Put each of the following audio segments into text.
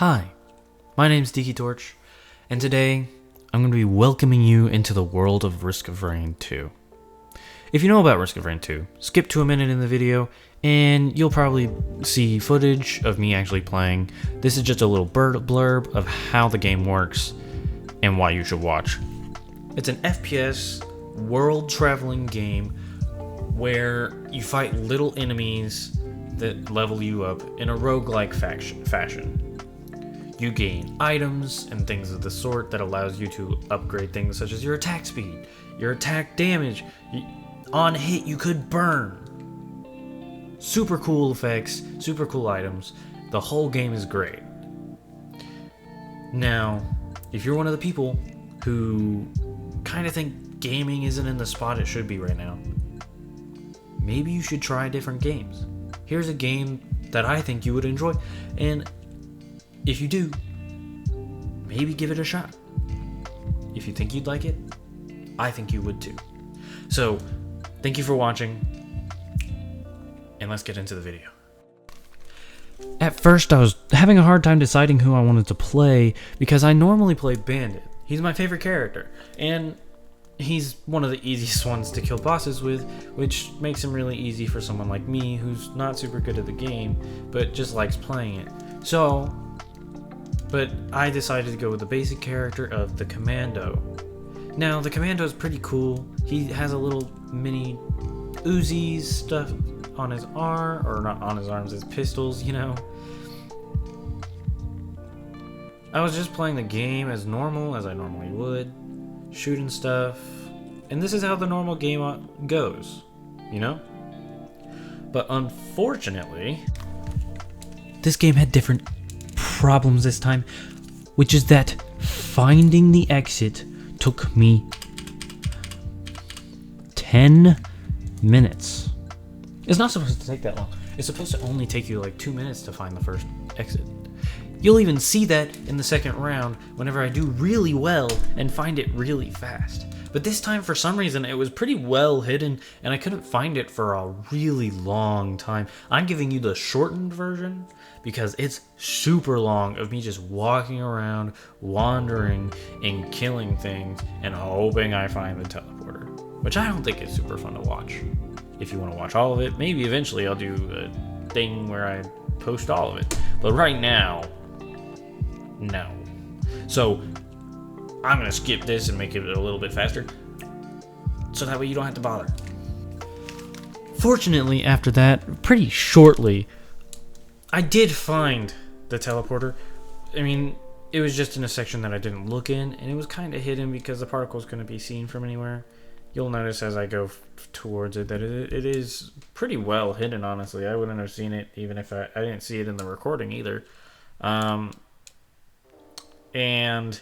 Hi, my name's Tiki Torch, and today I'm going to be welcoming you into the world of Risk of Rain 2. If you know about Risk of Rain 2, skip to a minute in the video, and you'll probably see footage of me actually playing. This is just a little blurb of how the game works and why you should watch. It's an FPS, world-traveling game where you fight little enemies that level you up in a roguelike fashion. You gain items and things of the sort that allows you to upgrade things such as your attack speed, your attack damage. On hit, you could burn. Super cool effects, super cool items. The whole game is great. Now, if you're one of the people who kind of think gaming isn't in the spot it should be right now, maybe you should try different games. Here's a game that I think you would enjoy, and if you do, maybe give it a shot. If you think you'd like it, I think you would too. So, thank you for watching, and let's get into the video. At first, I was having a hard time deciding who I wanted to play because I normally play Bandit. He's my favorite character, and he's one of the easiest ones to kill bosses with, which makes him really easy for someone like me who's not super good at the game, but just likes playing it. But I decided to go with the basic character of the Commando. Now, the Commando is pretty cool. He has a little mini Uzis stuff on his arm, or not on his arms, his pistols, you know. I was just playing the game as normal, as I normally would, shooting stuff, and this is how the normal game goes, you know? But unfortunately, this game had different problems this time, which is that finding the exit took me 10 minutes. It's not supposed to take that long. It's supposed to only take you like 2 minutes to find the first exit. You'll even see that in the second round whenever I do really well and find it really fast. But this time, for some reason, it was pretty well hidden, and I couldn't find it for a really long time. I'm giving you the shortened version because it's super long of me just walking around, wandering, and killing things, and hoping I find the teleporter, which I don't think is super fun to watch. If you want to watch all of it, maybe eventually I'll do a thing where I post all of it. But right now, no. So I'm gonna skip this and make it a little bit faster, so that way you don't have to bother. Fortunately, after that, pretty shortly, I did find the teleporter. I mean, it was just in a section that I didn't look in, and it was kind of hidden because the particle's gonna be seen from anywhere. You'll notice as I go towards it that it is pretty well hidden, honestly. I wouldn't have seen it even if I didn't see it in the recording either. And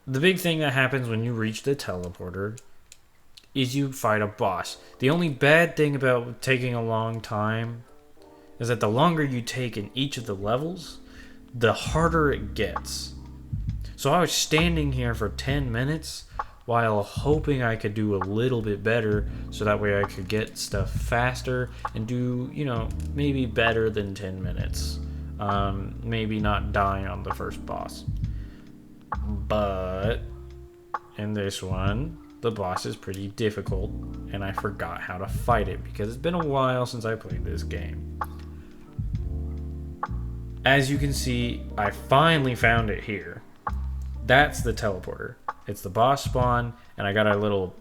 the big thing that happens when you reach the teleporter is you fight a boss. The only bad thing about taking a long time is that the longer you take in each of the levels, the harder it gets. So I was standing here for 10 minutes while hoping I could do a little bit better so that way I could get stuff faster and do, you know, maybe better than 10 minutes. Maybe not dying on the first boss. But in this one, the boss is pretty difficult, and I forgot how to fight it because it's been a while since I played this game. As you can see, I finally found it here. That's the teleporter. It's the boss spawn, and I got a little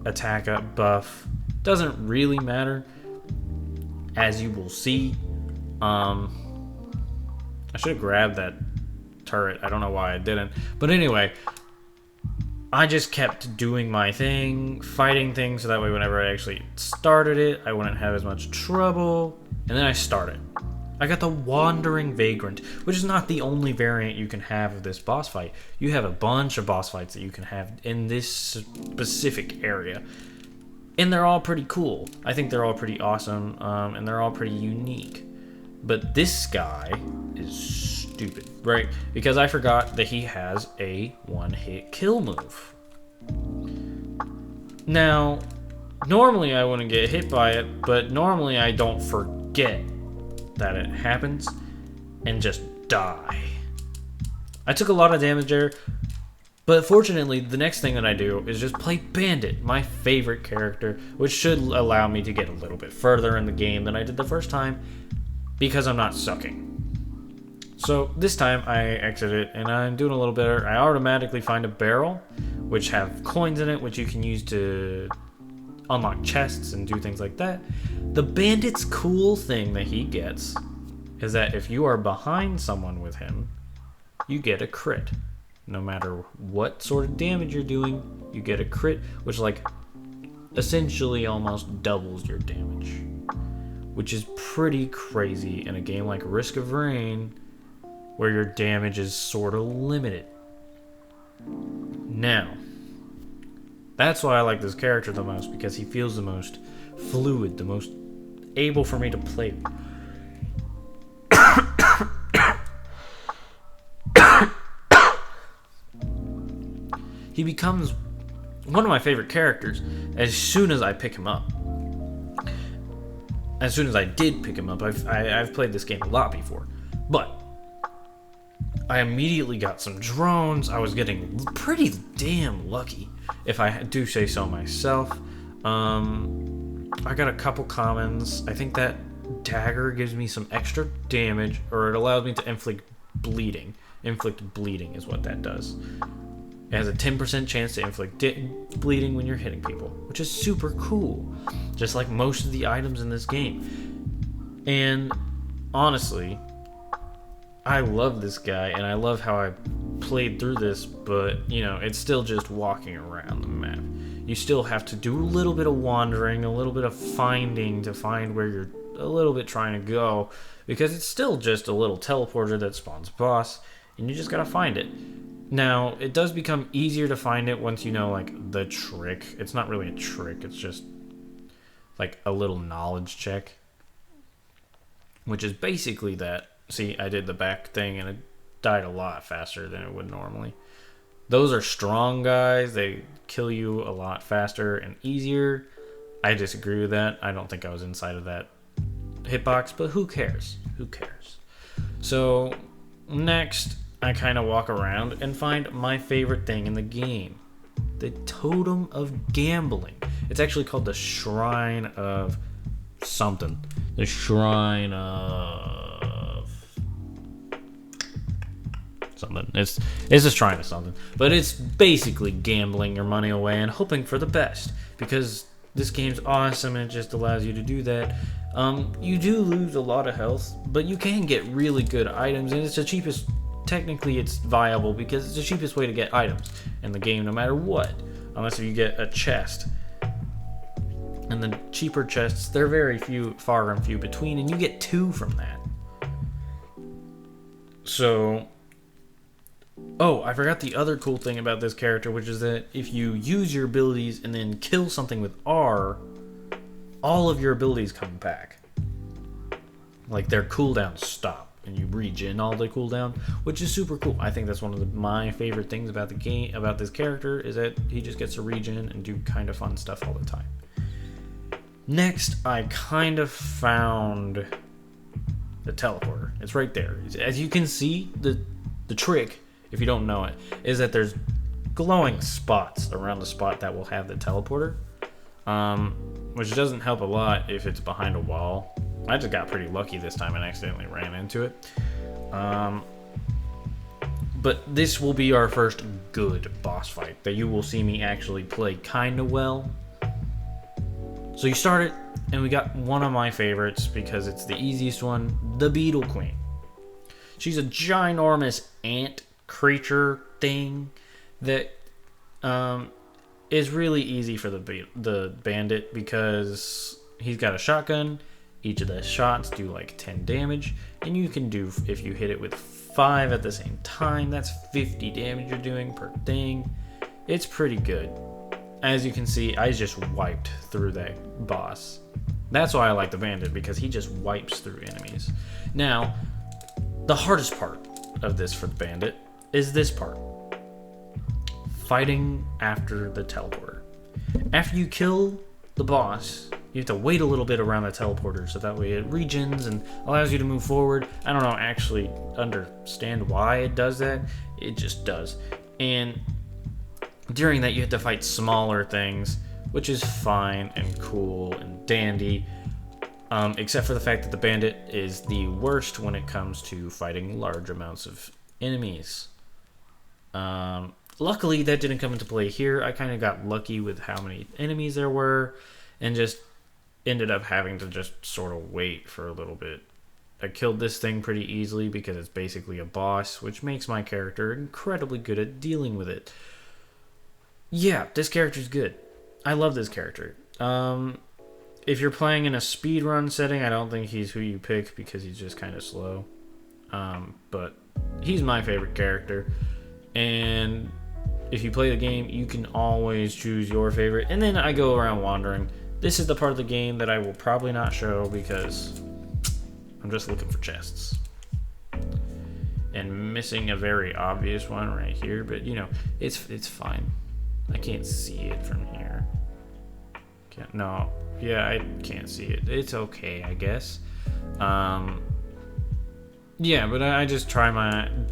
attack up buff. Doesn't really matter, as you will see. I should have grabbed that turret. I don't know why I didn't. But anyway, I just kept doing my thing, fighting things, so that way whenever I actually started it, I wouldn't have as much trouble. And then I started. I got the Wandering Vagrant, which is not the only variant you can have of this boss fight. You have a bunch of boss fights that you can have in this specific area. And they're all pretty cool. I think they're all pretty awesome, and they're all pretty unique. But this guy is stupid, right? Because I forgot that he has a one-hit kill move. Now, normally I wouldn't get hit by it, but normally I don't forget that it happens. and just die. I took a lot of damage there, but fortunately, the next thing that I do is just play Bandit, my favorite character, which should allow me to get a little bit further in the game than I did the first time, because I'm not sucking. So this time I exit it, and I'm doing a little better. I automatically find a barrel, which have coins in it, which you can use to unlock chests and do things like that. The Bandit's cool thing that he gets is that if you are behind someone with him, you get a crit. No matter what sort of damage you're doing, you get a crit, which like essentially almost doubles your damage, which is pretty crazy in a game like Risk of Rain, where your damage is sort of limited. Now, that's why I like this character the most, because he feels the most fluid, the most able for me to play. He becomes one of my favorite characters as soon as I pick him up. As soon as I did pick him up, I've played this game a lot before, but I immediately got some drones. I was getting pretty damn lucky, if I do say so myself. I got a couple commons. I think that dagger gives me some extra damage, or it allows me to inflict bleeding. Inflict bleeding is what that does. It has a 10% chance to inflict bleeding when you're hitting people, which is super cool, just like most of the items in this game. And honestly, I love this guy, and I love how I played through this, but, you know, it's still just walking around the map. You still have to do a little bit of wandering, a little bit of finding to find where you're a little bit trying to go, because it's still just a little teleporter that spawns a boss, and you just gotta find it. Now, it does become easier to find it once you know, like, the trick. It's not really a trick, it's just, like, a little knowledge check, which is basically that. See, I did the back thing, and it died a lot faster than it would normally. Those are strong guys. They kill you a lot faster and easier. I disagree with that. I don't think I was inside of that hitbox, but who cares? Who cares? So, next, I kind of walk around and find my favorite thing in the game. The Totem of Gambling. It's actually called the Shrine of something. The Shrine of something. It's a shrine of something. But it's basically gambling your money away and hoping for the best. Because this game's awesome and it just allows you to do that. You do lose a lot of health, but you can get really good items, and it's the cheapest. Technically, it's viable because it's the cheapest way to get items in the game, no matter what. Unless you get a chest. And the cheaper chests, they're very far and few between, and you get 2 from that. So, oh, I forgot the other cool thing about this character, which is that if you use your abilities and then kill something with R, all of your abilities come back. Like, their cooldowns stop, and you regen all the cooldown, which is super cool. I think that's one of my favorite things about the game, about this character, is that he just gets to regen and do kind of fun stuff all the time. Next, I kind of found the teleporter. It's right there. As you can see, the trick, if you don't know it, is that there's glowing spots around the spot that will have the teleporter, which doesn't help a lot if it's behind a wall. I just got pretty lucky this time and accidentally ran into it. But this will be our first good boss fight that you will see me actually play kind of well. So you start it, and we got one of my favorites because it's the easiest one, the Beetle Queen. She's a ginormous ant creature thing that is really easy for the bandit because he's got a shotgun. Each of the shots do like 10 damage, and you can do, if you hit it with 5 at the same time, that's 50 damage you're doing per thing. It's pretty good. As you can see, I just wiped through that boss. That's why I like the bandit, because he just wipes through enemies. Now, the hardest part of this for the bandit is this part. Fighting after the teleporter. After you kill the boss, you have to wait a little bit around the teleporter so that way it regens and allows you to move forward. I don't know actually understand why it does that. It just does. And during that you have to fight smaller things, which is fine and cool and dandy. Except for the fact that the bandit is the worst when it comes to fighting large amounts of enemies. Luckily that didn't come into play here. I kind of got lucky with how many enemies there were and just ended up having to just sort of wait for a little bit. I killed this thing pretty easily because it's basically a boss, which makes my character incredibly good at dealing with it. Yeah, this character's good. I love this character. If you're playing in a speedrun setting, I don't think he's who you pick because he's just kind of slow. But he's my favorite character. And if you play the game, you can always choose your favorite. And then I go around wandering. This is the part of the game that I will probably not show because I'm just looking for chests. And missing a very obvious one right here, but you know, it's fine. I can't see it from here. I can't see it. It's okay, I guess. Yeah, but I just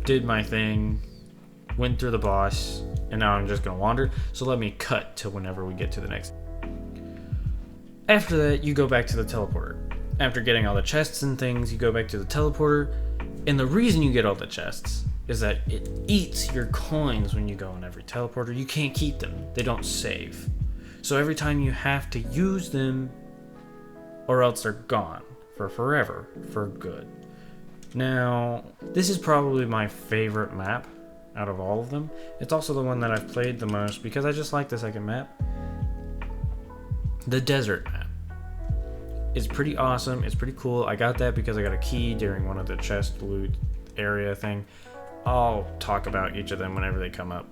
did my thing, went through the boss, and now I'm just gonna wander. So let me cut to whenever we get to the next. After that, you go back to the teleporter. After getting all the chests and things, you go back to the teleporter. And the reason you get all the chests is that it eats your coins when you go in every teleporter. You can't keep them. They don't save. So every time you have to use them, or else they're gone for forever, for good. Now, this is probably my favorite map out of all of them. It's also the one that I've played the most because I just like the second map. The desert map is pretty awesome. It's pretty cool. I got that because I got a key during one of the chest loot area thing. I'll talk about each of them whenever they come up.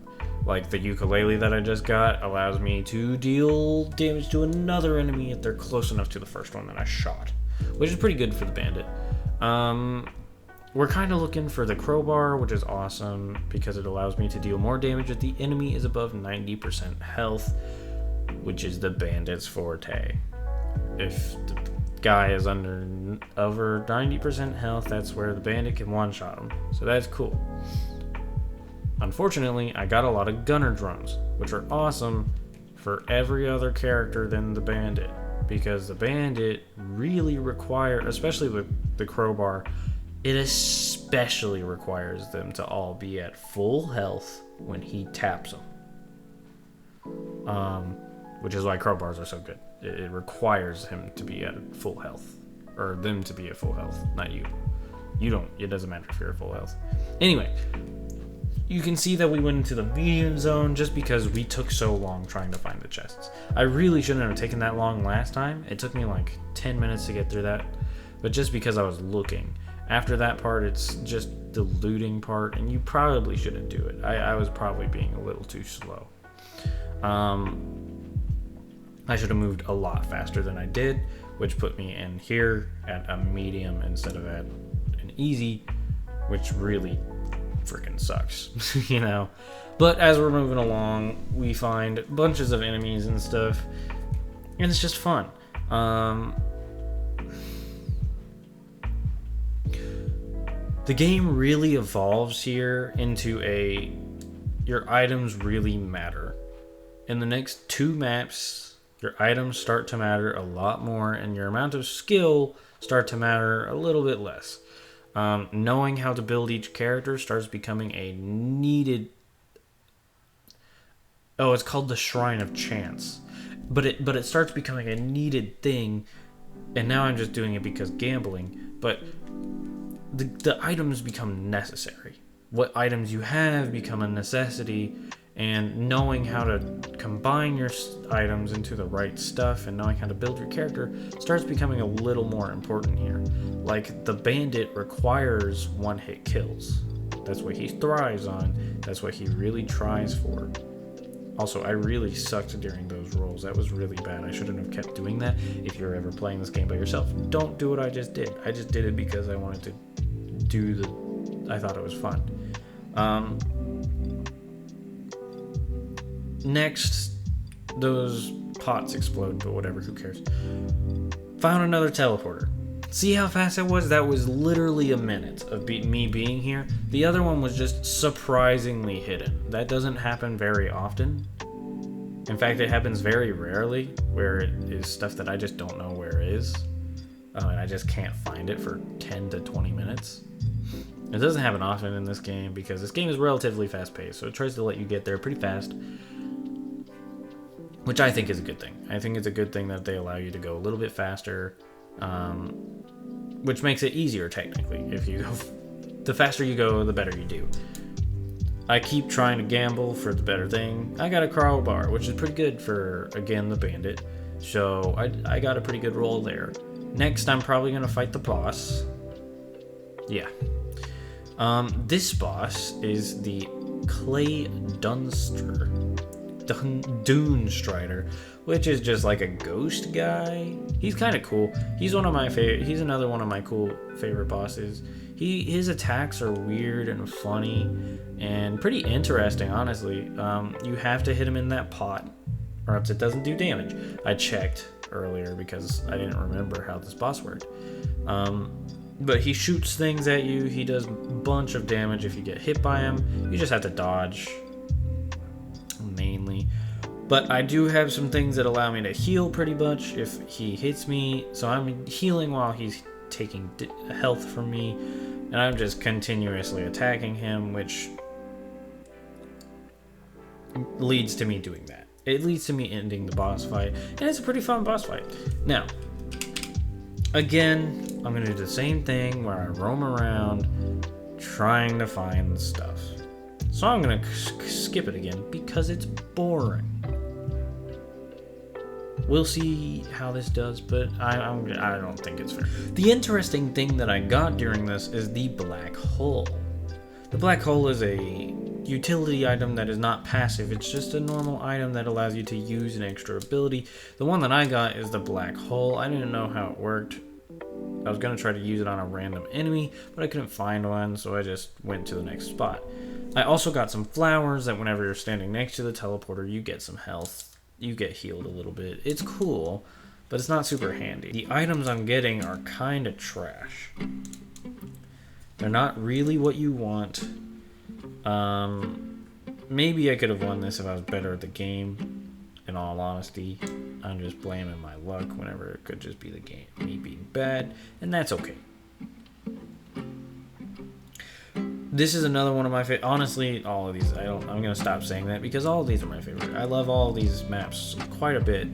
Like the ukulele that I just got allows me to deal damage to another enemy if they're close enough to the first one that I shot, which is pretty good for the bandit. We're kind of looking for the crowbar, which is awesome because it allows me to deal more damage if the enemy is above 90% health, which is the bandit's forte. If the guy is over 90% health, that's where the bandit can one-shot him. So that's cool. Unfortunately, I got a lot of gunner drones, which are awesome for every other character than the bandit, because the bandit really especially with the crowbar, it especially requires them to all be at full health when he taps them. Which is why crowbars are so good. It requires him to be at full health, or them to be at full health, not you. It doesn't matter if you're at full health. Anyway, you can see that we went into the medium zone just because we took so long trying to find the chests. I really shouldn't have taken that long last time. It took me like 10 minutes to get through that, but just because I was looking. After that part, it's just the looting part, and you probably shouldn't do it. I was probably being a little too slow. I should have moved a lot faster than I did, which put me in here at a medium instead of at an easy, which really freaking sucks, you know. But as we're moving along, we find bunches of enemies and stuff, and it's just fun. The game really evolves here into your items really matter. In the next 2 maps, your items start to matter a lot more, and your amount of skill start to matter a little bit less. Knowing how to build each character starts becoming a needed... Oh, it's called the Shrine of Chance. But it starts becoming a needed thing, and now I'm just doing it because gambling. But the items become necessary. What items you have become a necessity, and knowing how to combine your items into the right stuff and knowing how to build your character starts becoming a little more important here. Like, the bandit requires one-hit kills. That's what he thrives on. That's what he really tries for. Also, I really sucked during those rolls. That was really bad. I shouldn't have kept doing that. If you're ever playing this game by yourself, don't do what I just did. I just did it because I wanted to I thought it was fun. Next, those pots explode, but whatever, who cares. Found another teleporter. See how fast it was? That was literally a minute of me being here. The other one was just surprisingly hidden. That doesn't happen very often. In fact, it happens very rarely, where it is stuff that I just don't know where it is. And I just can't find it for 10 to 20 minutes. It doesn't happen often in this game because this game is relatively fast-paced, so it tries to let you get there pretty fast, which I think is a good thing. I think it's a good thing that they allow you to go a little bit faster, which makes it easier technically. If you go, the faster you go, the better you do. I keep trying to gamble for the better thing. I got a crowbar, which is pretty good for, again, the bandit. So I got a pretty good roll there. Next, I'm probably going to fight the boss. Yeah. This boss is the Clay Dunster. Dune Strider, which is just like a ghost guy. He's kind of cool. He's one of my favorite. He's another one of my cool favorite bosses. His attacks are weird and funny and pretty interesting, honestly. You have to hit him in that pot or else it doesn't do damage. I checked earlier because I didn't remember how this boss worked. But he shoots things at you. He does a bunch of damage if you get hit by him. You just have to dodge mainly. But I do have some things that allow me to heal pretty much if he hits me. So I'm healing while he's taking health from me. And I'm just continuously attacking him, which leads to me doing that. It leads to me ending the boss fight. And it's a pretty fun boss fight. Now, again, I'm going to do the same thing where I roam around trying to find stuff. So I'm going to skip it again because it's boring. We'll see how this does, but I don't think it's fair. The interesting thing that I got during this is the black hole. The black hole is a utility item that is not passive. It's just a normal item that allows you to use an extra ability. The one that I got is the black hole. I didn't know how it worked. I was going to try to use it on a random enemy, but I couldn't find one, so I just went to the next spot. I also got some flowers that whenever you're standing next to the teleporter, you get some health. You get healed a little bit. It's cool, but it's not super handy. The items I'm getting are kind of trash. They're not really what you want. Maybe I could have won this if I was better at the game. In all honesty, I'm just blaming my luck whenever it could just be the game, me being bad, and that's okay. This is another one of my favorite. Honestly, all of these, I'm gonna stop saying that because all of these are my favorite. I love all of these maps quite a bit.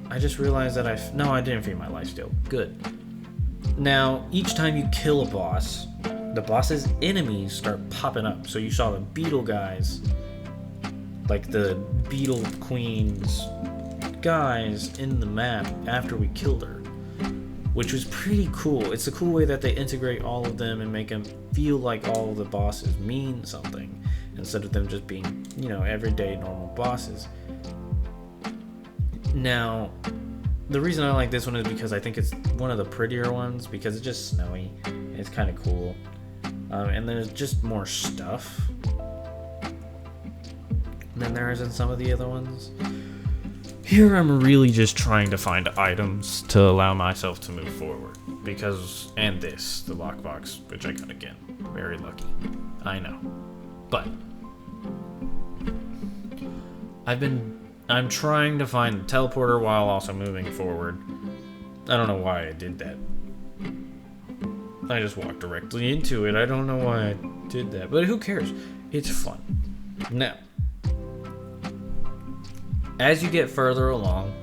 I just realized that I didn't feed my lifesteal. Good. Now, each time you kill a boss, the boss's enemies start popping up. So you saw the beetle guys, like the beetle queen's guys in the map after we killed her, which was pretty cool. It's a cool way that they integrate all of them and make them feel like all of the bosses mean something instead of them just being, everyday normal bosses. Now, the reason I like this one is because I think it's one of the prettier ones because it's just snowy. It's kind of cool. And there's just more stuff than there is in some of the other ones. Here I'm really just trying to find items to allow myself to move forward. Because, and this, the lockbox, which I got again. Very lucky. I know. But I'm trying to find the teleporter while also moving forward. I don't know why I did that. I just walked directly into it. I don't know why I did that. But who cares? It's fun. Now, as you get further along,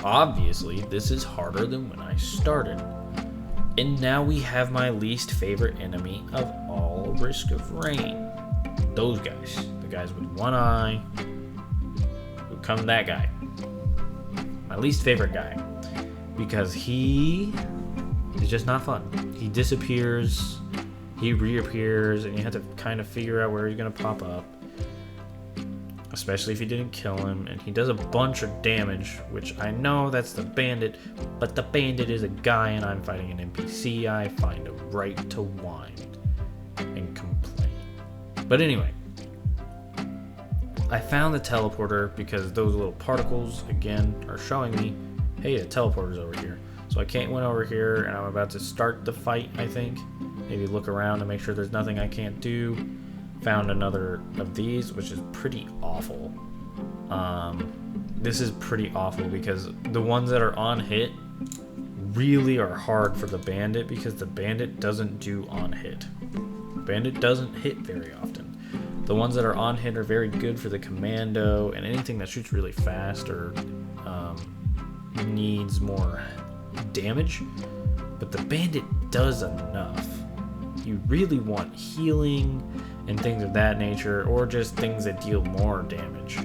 obviously this is harder than when I started. And now we have my least favorite enemy of all, Risk of Rain. Those guys. The guys with one eye. Who come that guy. My least favorite guy. Because he is just not fun. He disappears. He reappears. And you have to kind of figure out where he's going to pop up. Especially if you didn't kill him, and he does a bunch of damage, which I know that's the bandit, but the bandit is a guy and I'm fighting an NPC. I find a right to whine and complain. But anyway, I found the teleporter because those little particles, again, are showing me, hey, the teleporter's over here. So I went over here, and I'm about to start the fight, I think. Maybe look around to make sure there's nothing I can't do. Found another of these, which is pretty awful. This is pretty awful because the ones that are on hit really are hard for the bandit because the bandit doesn't do on hit. Bandit doesn't hit very often. The ones that are on hit are very good for the commando and anything that shoots really fast or needs more damage. But the bandit does enough. You really want healing and things of that nature, or just things that deal more damage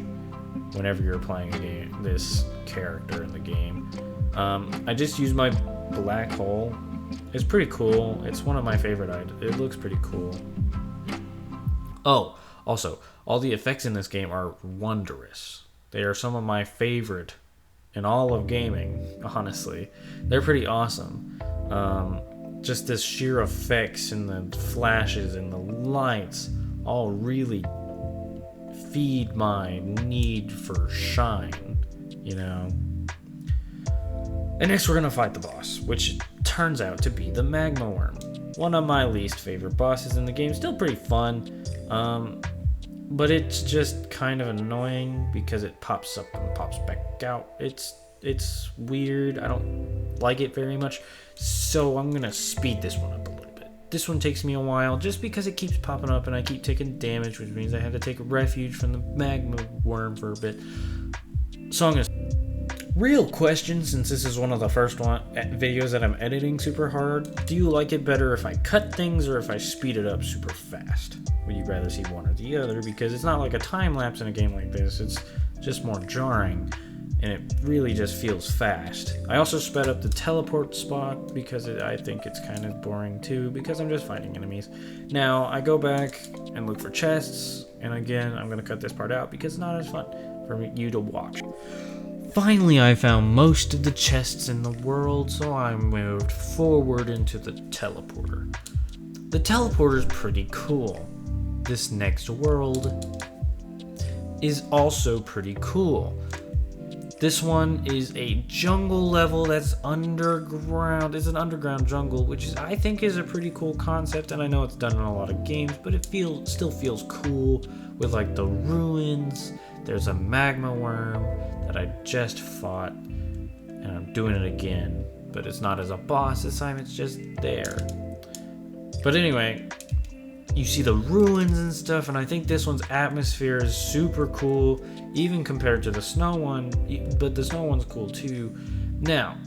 whenever you're playing this character in the game. I just use my black hole. It's pretty cool. It's one of my favorite items. It looks pretty cool. Oh, also, all the effects in this game are wondrous. They are some of my favorite in all of gaming, honestly. They're pretty awesome. Just this sheer effects and the flashes and the lights all really feed my need for shine, you know. And next we're gonna fight the boss, which turns out to be the magma worm. One of my least favorite bosses in the game. Still pretty fun, but it's just kind of annoying because it pops up and pops back out. It's weird. I don't like it very much, so I'm gonna speed this one up a little bit. This one takes me a while just because it keeps popping up and I keep taking damage, which means I had to take refuge from the magma worm for a bit. So I'm gonna... Real question, since this is one of the first videos that I'm editing super hard, do you like it better if I cut things or if I speed it up super fast? Would you rather see one or the other? Because it's not like a time lapse in a game like this, it's just more jarring, and it really just feels fast. I also sped up the teleport spot because I think it's kind of boring too, because I'm just fighting enemies. Now, I go back and look for chests, and again, I'm going to cut this part out because it's not as fun for you to watch. Finally, I found most of the chests in the world, so I moved forward into the teleporter. The teleporter's pretty cool. This next world is also pretty cool. This one is a jungle level that's underground. It's an underground jungle, which I think is a pretty cool concept, and I know it's done in a lot of games, but it still feels cool with like the ruins. There's a magma worm that I just fought, and I'm doing it again, but it's not as a boss this time, it's just there. But anyway, you see the ruins and stuff, and I think this one's atmosphere is super cool, even compared to the snow one, but the snow one's cool too. Now,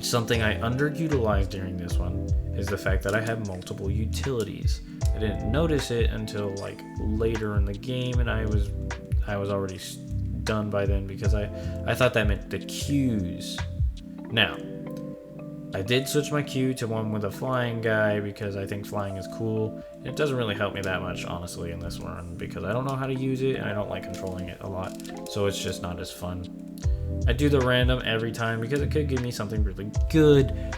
something I underutilized during this one is the fact that I have multiple utilities. I didn't notice it until like later in the game, and I was already done by then because I thought that meant the Qs. Now, I did switch my Q to one with a flying guy because I think flying is cool. It doesn't really help me that much, honestly, in this one because I don't know how to use it and I don't like controlling it a lot, so it's just not as fun. I do the random every time because it could give me something really good.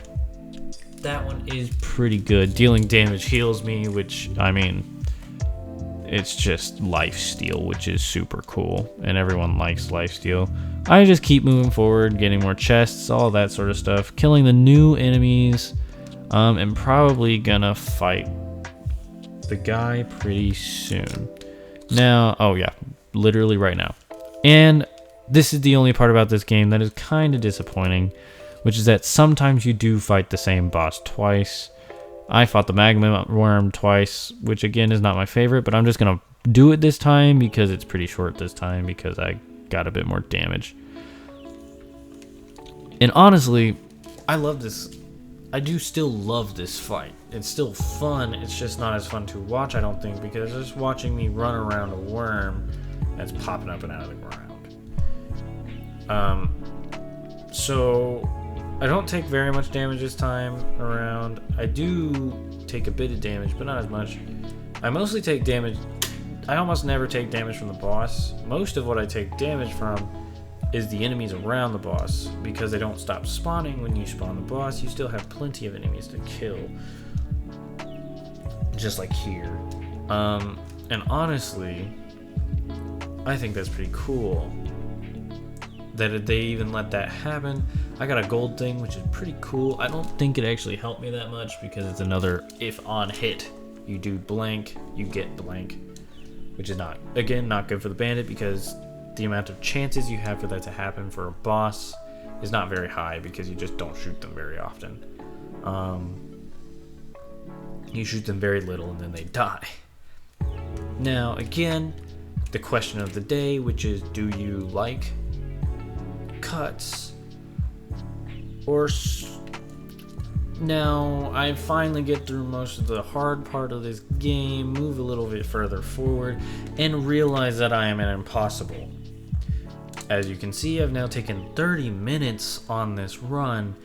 That one is pretty good. Dealing damage heals me, which, I mean, it's just lifesteal, which is super cool, and everyone likes lifesteal. I just keep moving forward, getting more chests, all that sort of stuff, killing the new enemies, and probably gonna fight the guy pretty soon. Now, oh yeah, literally right now. And this is the only part about this game that is kind of disappointing, which is that sometimes you do fight the same boss twice. I fought the magma worm twice, which again is not my favorite, but I'm just gonna do it this time because it's pretty short this time because I got a bit more damage. And honestly, I love this. I do still love this fight. It's still fun. It's just not as fun to watch, I don't think, because just watching me run around a worm that's popping up and out of the ground. So I don't take very much damage this time around. I do take a bit of damage, but not as much. I mostly take damage. I almost never take damage from the boss. Most of what I take damage from is the enemies around the boss, because they don't stop spawning when you spawn the boss. You still have plenty of enemies to kill, just like here. And honestly, I think that's pretty cool that they even let that happen. I got a gold thing, which is pretty cool. I don't think it actually helped me that much because it's another if on hit you do blank, you get blank, which is not good for the bandit because the amount of chances you have for that to happen for a boss is not very high because you just don't shoot them very often. You shoot them very little and then they die. Now, again, the question of the day, which is, do you like cuts or now I finally get through most of the hard part of this game, move a little bit further forward, and realize that I am an impossible. As you can see, I've now taken 30 minutes on this run,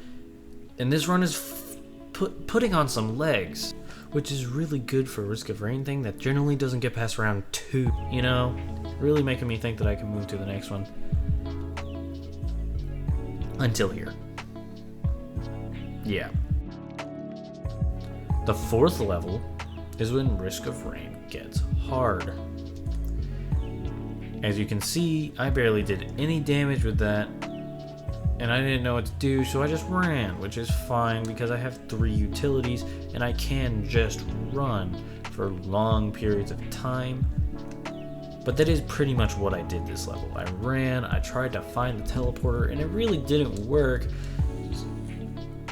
and this run is putting on some legs, which is really good for a Risk of Rain thing that generally doesn't get past round 2, you know? Really making me think that I can move to the next one. Until here. Yeah. The 4th level is when Risk of Rain gets hard. As you can see, I barely did any damage with that, and I didn't know what to do, so I just ran, which is fine because I have 3 utilities and I can just run for long periods of time. But that is pretty much what I did this level. I ran, I tried to find the teleporter, and it really didn't work.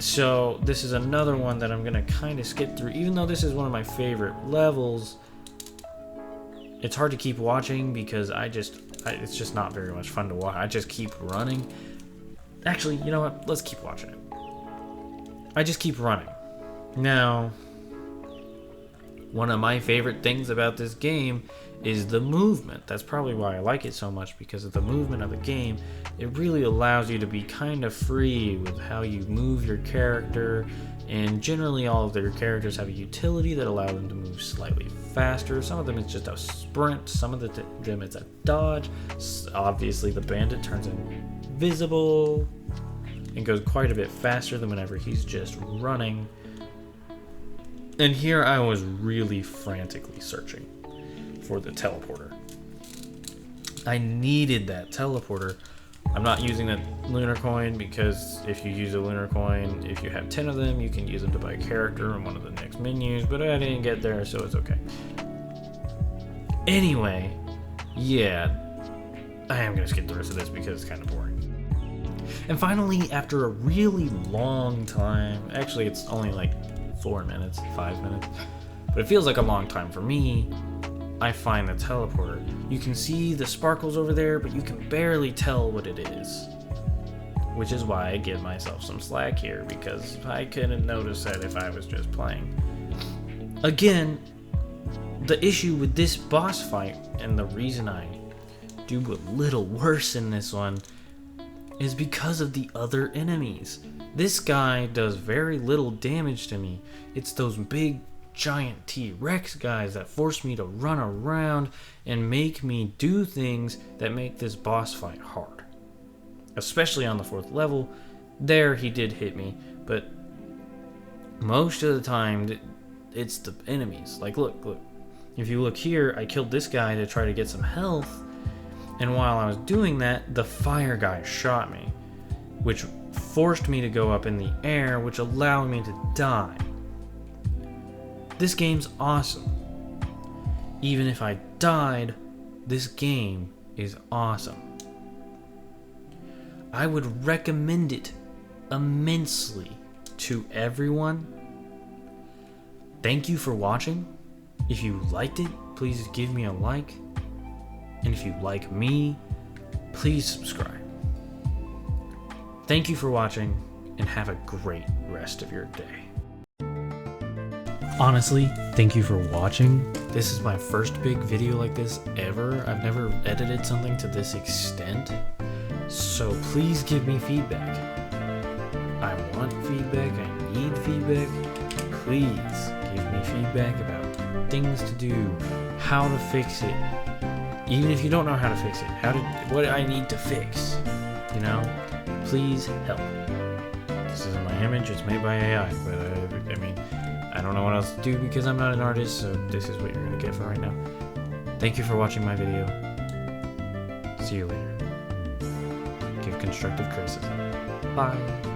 So this is another one that I'm gonna kind of skip through. Even though this is one of my favorite levels, it's hard to keep watching because it's just not very much fun to watch. I just keep running. Actually, you know what? Let's keep watching it. I just keep running. Now, one of my favorite things about this game is the movement. That's probably why I like it so much, because of the movement of the game. It really allows you to be kind of free with how you move your character, and generally all of their characters have a utility that allows them to move slightly faster. Some of them it's just a sprint, some of them it's a dodge. Obviously the bandit turns invisible and goes quite a bit faster than whenever he's just running. And here I was really frantically searching for the teleporter. I needed that teleporter. I'm not using that lunar coin because if you use a lunar coin, if you have 10 of them, you can use them to buy a character in one of the next menus, but I didn't get there, so it's okay. Anyway, yeah, I am gonna skip the rest of this because it's kind of boring. And finally, after a really long time, actually it's only like 4 minutes, 5 minutes, but it feels like a long time for me, I find the teleporter. You can see the sparkles over there, but you can barely tell what it is. Which is why I give myself some slack here, because I couldn't notice that if I was just playing. Again, the issue with this boss fight, and the reason I do a little worse in this one, is because of the other enemies. This guy does very little damage to me. It's those big giant T-Rex guys that force me to run around and make me do things that make this boss fight hard. Especially on the 4th level. There he did hit me, but most of the time it's the enemies. Like look. If you look here, I killed this guy to try to get some health, and while I was doing that, the fire guy shot me, which forced me to go up in the air, which allowed me to die. This game's awesome. Even if I died, this game is awesome. I would recommend it immensely to everyone. Thank you for watching. If you liked it, please give me a like. And if you like me, please subscribe. Thank you for watching, and have a great rest of your day. Honestly, thank you for watching. This is my first big video like this ever. I've never edited something to this extent. So please give me feedback. I want feedback, I need feedback. Please give me feedback about things to do, how to fix it. Even if you don't know how to fix it, what I need to fix, you know? Please help. This isn't my image, it's made by AI, but I mean, I don't know what else to do because I'm not an artist, so this is what you're gonna get for right now. Thank you for watching my video. See you later. Give constructive criticism. Bye.